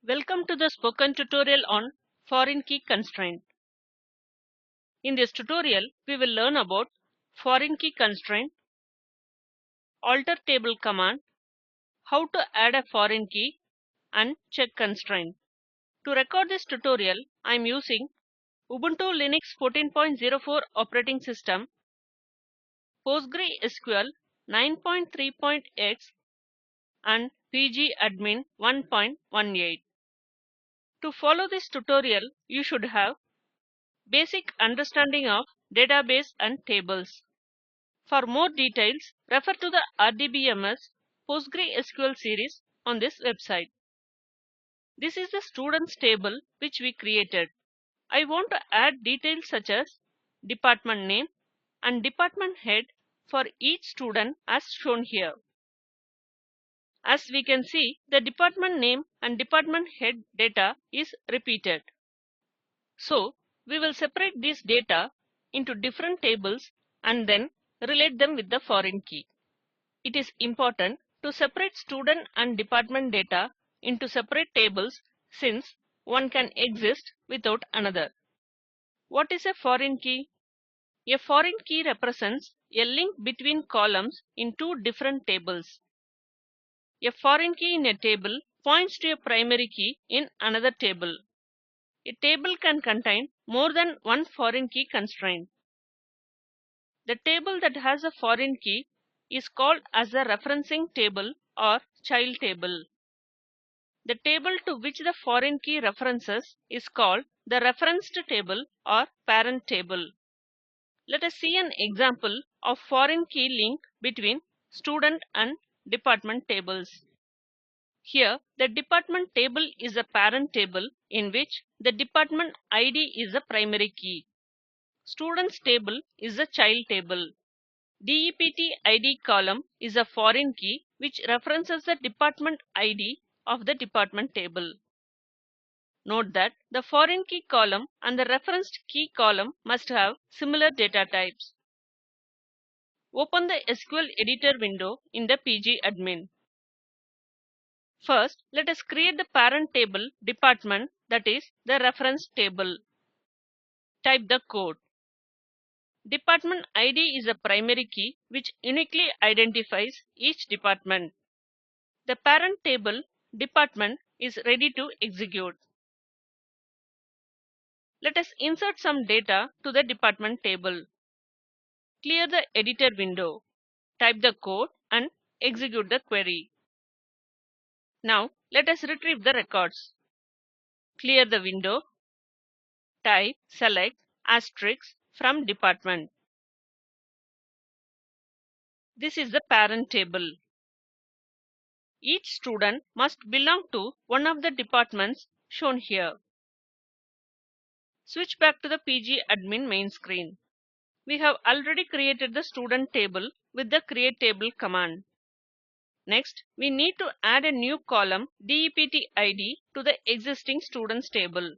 Welcome to the spoken tutorial on foreign key constraint. In this tutorial, we will learn about foreign key constraint, alter table command, how to add a foreign key, and check constraint. To record this tutorial, I am using Ubuntu Linux 14.04 operating system, PostgreSQL 9.3.x, and pgadmin 1.18. To follow this tutorial, you should have basic understanding of database and tables. For more details, refer to the RDBMS PostgreSQL series on this website. This is the students table which we created. I want to add details such as department name and department head for each student as shown here. As we can see, the department name and department head data is repeated. So, we will separate these data into different tables and then relate them with the foreign key. It is important to separate student and department data into separate tables since one can exist without another. What is a foreign key? A foreign key represents a link between columns in two different tables. A foreign key in a table points to a primary key in another table. A table can contain more than one foreign key constraint. The table that has a foreign key is called as a referencing table or child table. The table to which the foreign key references is called the referenced table or parent table. Let us see an example of foreign key link between student and department tables. Here, the department table is a parent table in which the department ID is a primary key. Students table is a child table. DEPT ID column is a foreign key which references the department ID of the department table. Note that the foreign key column and the referenced key column must have similar data types. Open the SQL editor window in the pgadmin. First, let us create the parent table department, that is the reference table. Type the code. Department ID is a primary key which uniquely identifies each department. The parent table department is ready to execute. Let us insert some data to the department table. Clear the editor window. Type the code and execute the query. Now let us retrieve the records. Clear the window. Type select asterisk from department. This is the parent table. Each student must belong to one of the departments shown here. Switch back to the pgadmin main screen. We have already created the student table with the create table command. Next, we need to add a new column DEPT ID to the existing students table.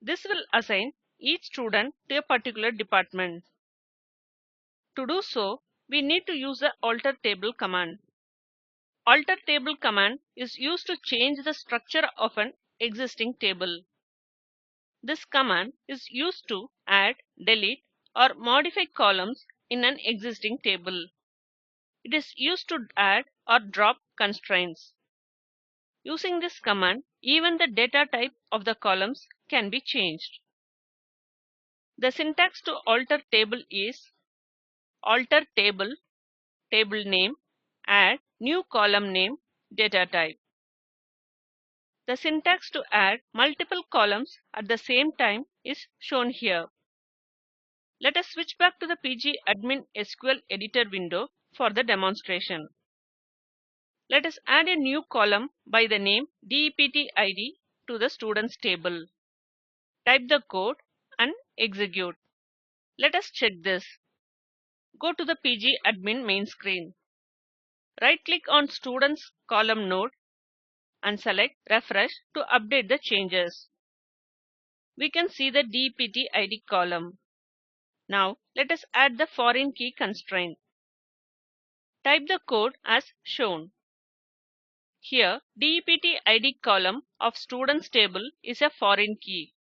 This will assign each student to a particular department. To do so, we need to use the alter table command. Alter table command is used to change the structure of an existing table. This command is used to add, delete, or modify columns in an existing table. It is used to add or drop constraints. Using this command, even the data type of the columns can be changed. The syntax to alter table is alter table, table name, add new column name, data type. The syntax to add multiple columns at the same time is shown here. Let us switch back to the pgadmin SQL editor window for the demonstration. Let us add a new column by the name DEPT ID to the students table. Type the code and execute. Let us check this. Go to the pgadmin main screen. Right-click on students column node and select refresh to update the changes. We can see the DEPT ID column. Now let us add the foreign key constraint. Type the code as shown. Here, DEPT ID column of students table is a foreign key.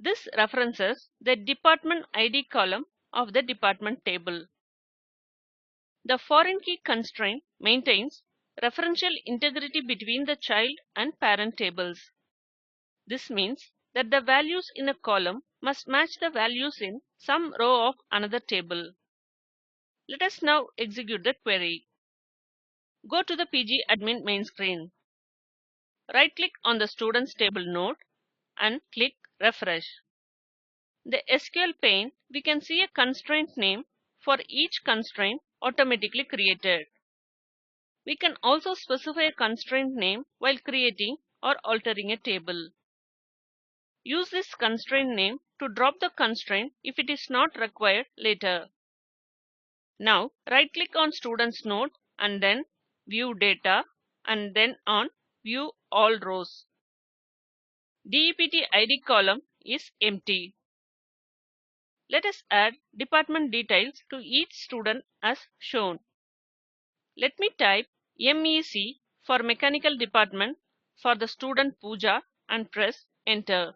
This references the department ID column of the department table. The foreign key constraint maintains referential integrity between the child and parent tables. This means that the values in a column must match the values in some row of another table. Let us now execute the query. Go to the PG admin main screen. Right-click on the students table node and click refresh. The SQL pane, we can see a constraint name for each constraint automatically created. We can also specify a constraint name while creating or altering a table. Use this constraint name to drop the constraint if it is not required later. Now right-click on Students node and then View Data and then on View All Rows. DEPT ID column is empty. Let us add department details to each student as shown. Let me type MEC for Mechanical Department for the student Pooja and press Enter.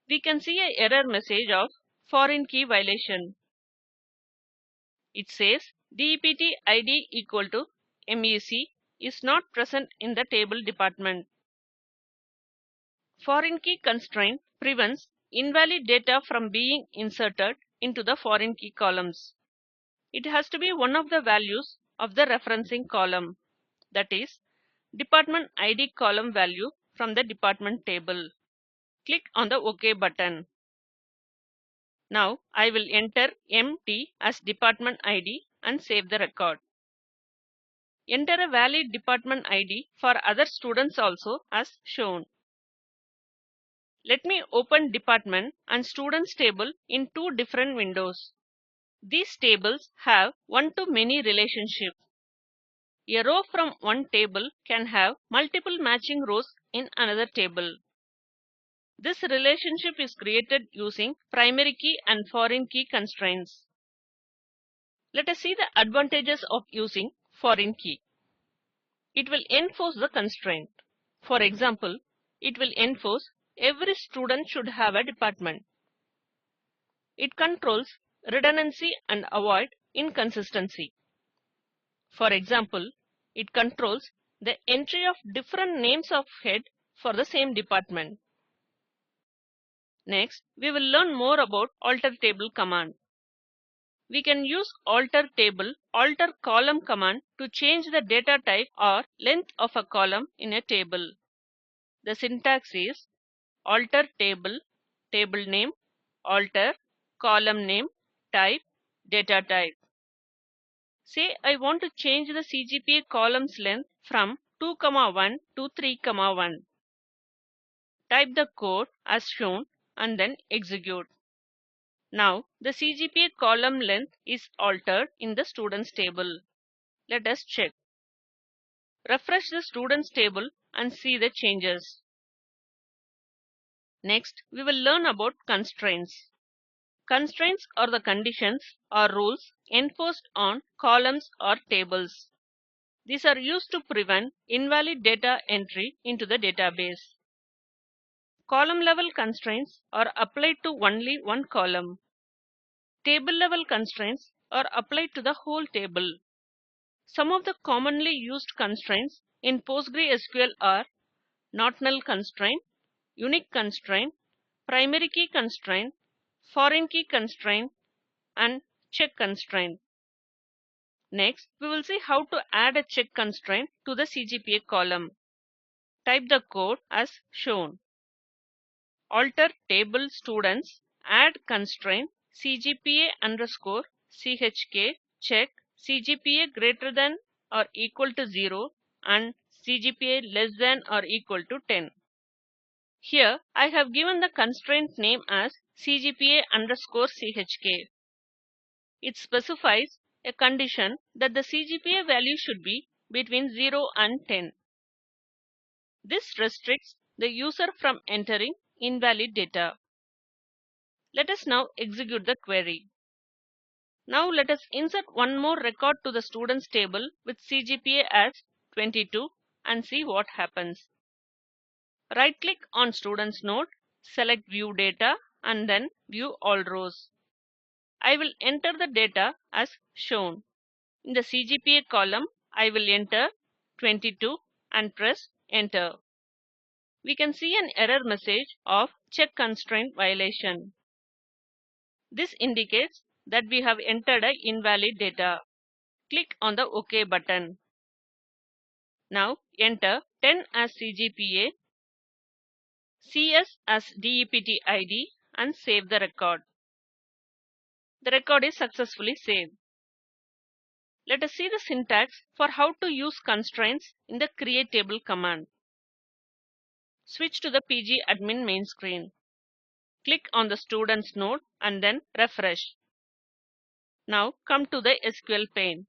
We can see an error message of foreign key violation. It says DEPT ID equal to MEC is not present in the table department. Foreign key constraint prevents invalid data from being inserted into the foreign key columns. It has to be one of the values of the referencing column, that is, department ID column value from the department table. Click on the OK button. Now I will enter MT as department ID and save the record. Enter a valid department ID for other students also as shown. Let me open department and students table in two different windows. These tables have one-to-many relationship. A row from one table can have multiple matching rows in another table. This relationship is created using primary key and foreign key constraints. Let us see the advantages of using foreign key. It will enforce the constraint. For example, it will enforce every student should have a department. It controls redundancy and avoid inconsistency. For example, it controls the entry of different names of head for the same department. Next, we will learn more about alter table command. We can use alter table, alter column command to change the data type or length of a column in a table. The syntax is alter table, table name, alter, column name, type, data type. Say I want to change the CGPA column's length from 2,1 to 3,1. Type the code as shown and then execute. Now the CGPA column length is altered in the students table. Let us check. Refresh the students table and see the changes. Next, we will learn about constraints. Constraints are the conditions or rules enforced on columns or tables. These are used to prevent invalid data entry into the database. Column level constraints are applied to only one column. Table level constraints are applied to the whole table. Some of the commonly used constraints in PostgreSQL are not null constraint, unique constraint, primary key constraint, foreign key constraint, and check constraint. Next, we will see how to add a check constraint to the CGPA column. Type the code as shown. Alter table students, add constraint CGPA underscore CHK check CGPA greater than or equal to 0 and CGPA less than or equal to 10. Here I have given the constraint name as CGPA underscore CHK. It specifies a condition that the CGPA value should be between 0 and 10. This restricts the user from entering invalid data. Let us now execute the query. Now let us insert one more record to the students table with CGPA as 22 and see what happens. Right-click on Students Node, select View Data and then View All Rows. I will enter the data as shown. In the CGPA column, I will enter 22 and press Enter. We can see an error message of Check Constraint Violation. This indicates that we have entered a invalid data. Click on the OK button. Now enter 10 as CGPA, CS as DEPT ID and save the record. The record is successfully saved. Let us see the syntax for how to use constraints in the create table command. Switch to the PG admin main screen. Click on the students node and then refresh. Now come to the SQL pane.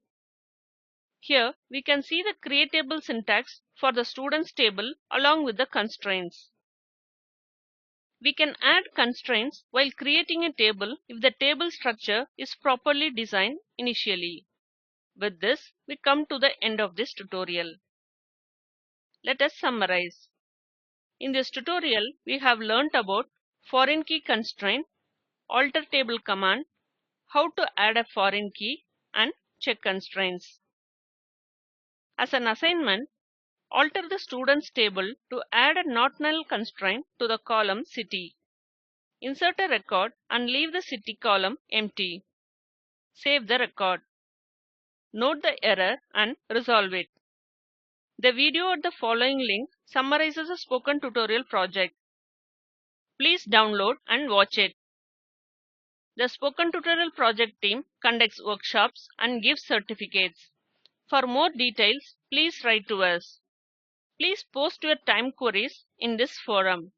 Here we can see the create table syntax for the students table along with the constraints. We can add constraints while creating a table if the table structure is properly designed initially. With this, we come to the end of this tutorial. Let us summarize. In this tutorial, we have learnt about foreign key constraint, alter table command, how to add a foreign key, and check constraints. As an assignment, alter the students table to add a not null constraint to the column city. Insert a record and leave the city column empty. Save the record. Note the error and resolve it. The video at the following link summarizes a spoken tutorial project. Please download and watch it. The Spoken Tutorial project team conducts workshops and gives certificates. For more details, please write to us. Please post your time queries in this forum.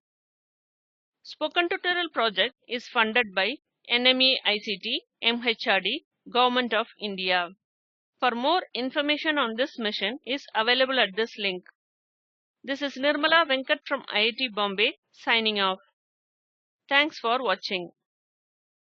Spoken Tutorial project is funded by NMEICT, MHRD, Government of India. For more information on this mission is available at this link. This is Nirmala Venkat from IIT Bombay signing off. Thanks for watching.